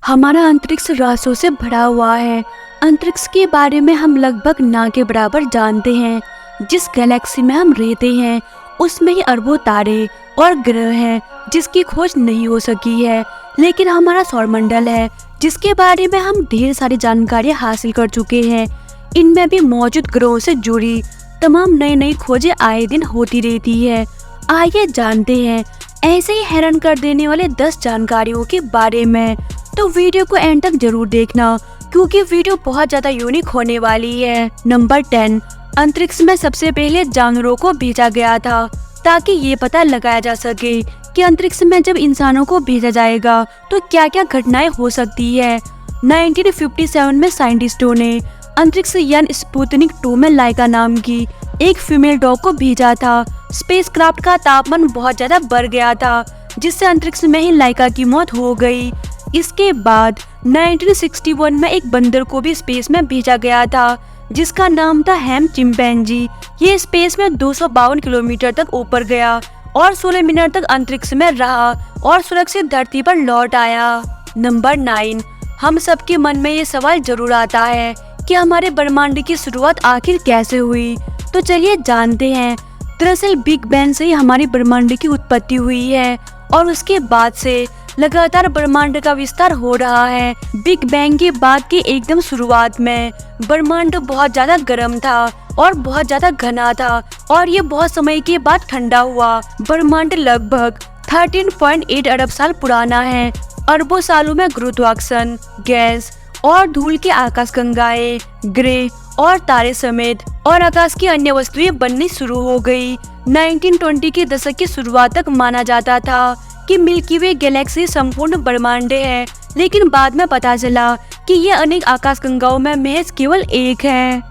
हमारा अंतरिक्ष रहस्यों से भरा हुआ है। अंतरिक्ष के बारे में हम लगभग ना के बराबर जानते हैं। जिस गैलेक्सी में हम रहते हैं उसमें ही अरबों तारे और ग्रह हैं जिसकी खोज नहीं हो सकी है। लेकिन हमारा सौरमंडल है जिसके बारे में हम ढेर सारी जानकारियां हासिल कर चुके हैं। इनमें भी मौजूद ग्रहों से जुड़ी तमाम नई नई खोजें आए दिन होती रहती है। आइए जानते हैं ऐसे ही हैरान कर देने वाले 10 जानकारियों के बारे में। तो वीडियो को एंड तक जरूर देखना क्योंकि वीडियो बहुत ज्यादा यूनिक होने वाली है। नंबर 10, अंतरिक्ष में सबसे पहले जानवरों को भेजा गया था ताकि ये पता लगाया जा सके कि अंतरिक्ष में जब इंसानों को भेजा जाएगा तो क्या क्या घटनाएं हो सकती है। 1957 में साइंटिस्टों ने अंतरिक्ष यान स्पुतनिक 2 में लाइका नाम की एक फीमेल डॉग को भेजा था। स्पेसक्राफ्ट का तापमान बहुत ज्यादा बढ़ गया था जिससे अंतरिक्ष में ही लाइका की मौत हो गई। इसके बाद 1961 में एक बंदर को भी स्पेस में भेजा गया था जिसका नाम था हैम चिंपैंजी। ये स्पेस में 252 किलोमीटर तक ऊपर गया और 16 मिनट तक अंतरिक्ष में रहा और सुरक्षित धरती पर लौट आया। नंबर 9, हम सबके मन में ये सवाल जरूर आता है कि हमारे ब्रह्मांड की शुरुआत आखिर कैसे हुई। तो चलिए जानते हैं। दरअसल बिग बैंग से ही हमारी ब्रह्मांड की उत्पत्ति हुई है और उसके बाद से लगातार ब्रह्मांड का विस्तार हो रहा है। बिग बैंग के बाद की एकदम शुरुआत में ब्रह्मांड बहुत ज्यादा गर्म था और बहुत ज्यादा घना था और ये बहुत समय के बाद ठंडा हुआ। ब्रह्मांड लगभग 13.8 अरब साल पुराना है। अरबों सालों में गुरुत्वाकर्षण, गैस और धूल के आकाशगंगाएं, ग्रह और तारे समेत और आकाश की अन्य वस्तुएं बननी शुरू हो गई। 1920 के दशक की शुरुआत तक माना जाता था कि मिल्की वे गैलेक्सी संपूर्ण ब्रह्मांड है, लेकिन बाद में पता चला कि ये अनेक आकाशगंगाओं में महज केवल एक है।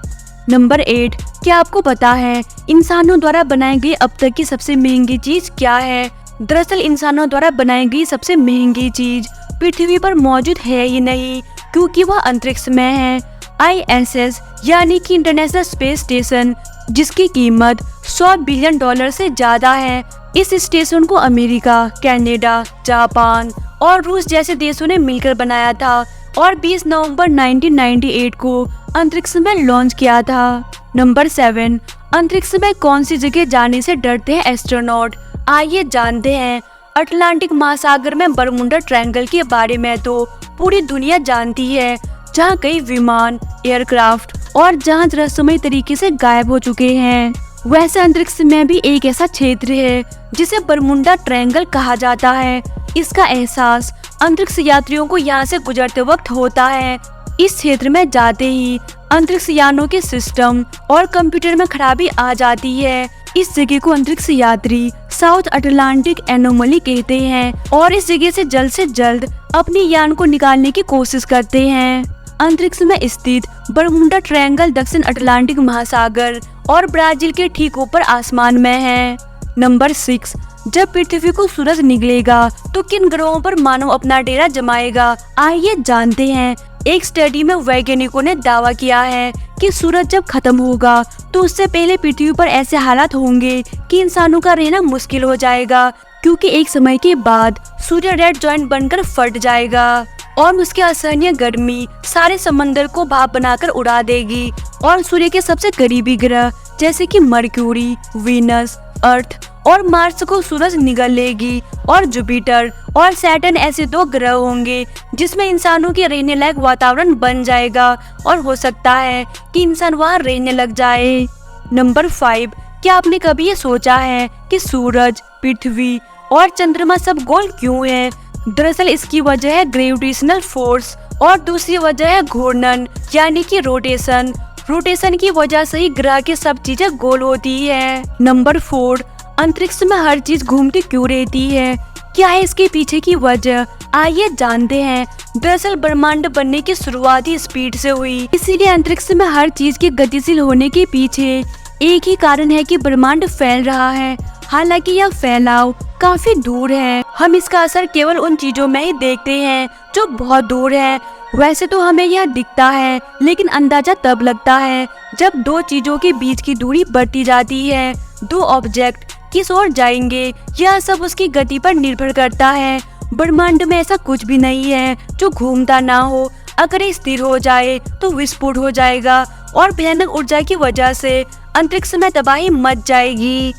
नंबर 8, क्या आपको पता है इंसानों द्वारा बनाई गई अब तक की सबसे महंगी चीज क्या है? दरअसल इंसानों द्वारा बनाई गई सबसे महंगी चीज पृथ्वी पर मौजूद है ही नहीं क्योंकि वह अंतरिक्ष में है। ISS यानी कि इंटरनेशनल स्पेस स्टेशन, जिसकी कीमत $100 बिलियन से ज्यादा है। इस स्टेशन को अमेरिका, कनाडा, जापान और रूस जैसे देशों ने मिलकर बनाया था और 20 नवंबर 1998 को अंतरिक्ष में लॉन्च किया था। नंबर 7, अंतरिक्ष में कौन सी जगह जाने से डरते हैं एस्ट्रोनॉट? आइए जानते हैं। अटलांटिक महासागर में बरमुडा ट्रायंगल के बारे में तो पूरी दुनिया जानती है, जहां कई विमान, एयरक्राफ्ट और जहाज रहस्यमय तरीके से गायब हो चुके हैं। वैसे अंतरिक्ष में भी एक ऐसा क्षेत्र है जिसे बरमुडा ट्रायंगल कहा जाता है। इसका एहसास अंतरिक्ष यात्रियों को यहाँ से गुजरते वक्त होता है। इस क्षेत्र में जाते ही अंतरिक्ष यानों के सिस्टम और कंप्यूटर में खराबी आ जाती है। इस जगह को अंतरिक्ष यात्री साउथ अटलांटिक एनोमली कहते हैं और इस जगह से जल्द अपनी यान को निकालने की कोशिश करते हैं। अंतरिक्ष में स्थित बरमुडा ट्रायंगल दक्षिण अटलांटिक महासागर और ब्राजील के ठीक ऊपर आसमान में है। नंबर 6, जब पृथ्वी को सूरज निकलेगा तो किन ग्रहों पर मानव अपना डेरा जमाएगा? आइए जानते हैं। एक स्टडी में वैज्ञानिकों ने दावा किया है कि सूरज जब खत्म होगा तो उससे पहले पृथ्वी पर ऐसे हालात होंगे कि इंसानों का रहना मुश्किल हो जाएगा क्योंकि एक समय के बाद सूर्य रेड जॉइंट बनकर फट जाएगा और उसकी असहनीय गर्मी सारे समंदर को भाप बनाकर उड़ा देगी और सूर्य के सबसे करीबी ग्रह जैसे कि मरक्यूरी, वीनस, अर्थ और मार्स को सूरज निगल लेगी और जुपिटर और सैटर्न ऐसे 2 ग्रह होंगे जिसमें इंसानों के रहने लायक वातावरण बन जाएगा और हो सकता है कि इंसान वहां रहने लग जाए। नंबर 5, क्या आपने कभी ये सोचा है कि सूरज, पृथ्वी और चंद्रमा सब गोल क्यों है? दरअसल इसकी वजह है ग्रेविटेशनल फोर्स और दूसरी वजह है घूर्णन यानी कि रोटेशन। रोटेशन की वजह से ही ग्रह की सब चीजें गोल होती है। नंबर 4, अंतरिक्ष में हर चीज घूमती क्यों रहती है? क्या है इसके पीछे की वजह? आइए जानते हैं। दरअसल ब्रह्मांड बनने की शुरुआत ही स्पीड से हुई, इसीलिए अंतरिक्ष में हर चीज के गतिशील होने के पीछे एक ही कारण है कि ब्रह्मांड फैल रहा है। हालांकि यह फैलाव काफी दूर है। हम इसका असर केवल उन चीजों में ही देखते हैं जो बहुत दूर है। वैसे तो हमें यह दिखता है लेकिन अंदाजा तब लगता है जब 2 चीजों के बीच की दूरी बढ़ती जाती है। 2 ऑब्जेक्ट किस ओर जाएंगे यह सब उसकी गति पर निर्भर करता है। ब्रह्मांड में ऐसा कुछ भी नहीं है जो घूमता ना हो। अगर ये स्थिर हो जाए तो विस्फोट हो जाएगा और भयानक ऊर्जा की वजह से अंतरिक्ष में तबाही मच जाएगी।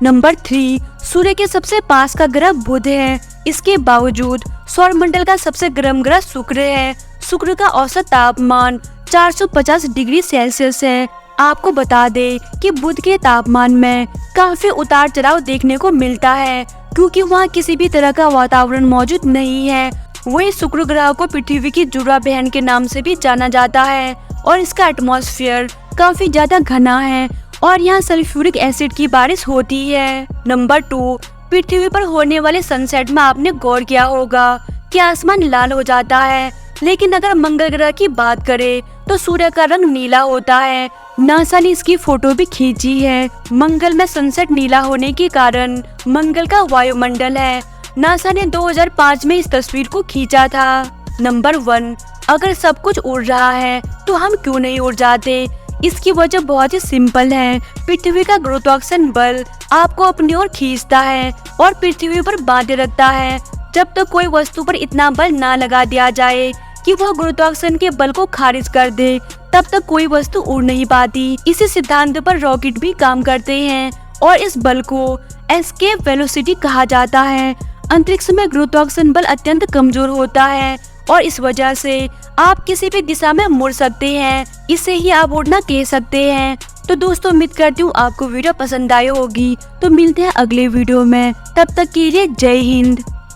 नंबर 3, सूर्य के सबसे पास का ग्रह बुध है। इसके बावजूद सौरमंडल का सबसे गर्म ग्रह शुक्र है। शुक्र का औसत तापमान 450 डिग्री सेल्सियस है। आपको बता दें कि बुध के तापमान में काफी उतार चढ़ाव देखने को मिलता है, क्योंकि वहाँ किसी भी तरह का वातावरण मौजूद नहीं है। वही शुक्र ग्रह को पृथ्वी की जुड़वा बहन के नाम से भी जाना जाता है और इसका एटमॉस्फेयर काफी ज्यादा घना है और यहाँ सल्फ्यूरिक एसिड की बारिश होती है। नंबर 2, पृथ्वी पर होने वाले सनसेट में आपने गौर किया होगा कि आसमान लाल हो जाता है, लेकिन अगर मंगल ग्रह की बात करें तो सूर्य का रंग नीला होता है। नासा ने इसकी फोटो भी खींची है। मंगल में सनसेट नीला होने के कारण मंगल का वायुमंडल है। नासा ने 2005 में इस तस्वीर को खींचा था। नंबर 1, अगर सब कुछ उड़ रहा है तो हम क्यों नहीं उड़ जाते? इसकी वजह बहुत ही सिंपल है। पृथ्वी का गुरुत्वाकर्षण बल आपको अपनी ओर खींचता है और पृथ्वी पर बांधे रखता है। जब तक कोई वस्तु पर इतना बल ना लगा दिया जाए कि वह गुरुत्वाकर्षण के बल को खारिज कर दे, तब तक कोई वस्तु उड़ नहीं पाती। इसी सिद्धांत पर रॉकेट भी काम करते हैं और इस बल को एस्केप वेलोसिटी कहा जाता है। अंतरिक्ष में गुरुत्वाकर्षण बल अत्यंत कमजोर होता है और इस वजह से आप किसी भी दिशा में मुड़ सकते हैं। इसे ही आप उड़ना कह सकते हैं। तो दोस्तों, उम्मीद करती हूँ आपको वीडियो पसंद आई होगी। तो मिलते हैं अगले वीडियो में, तब तक के लिए जय हिंद।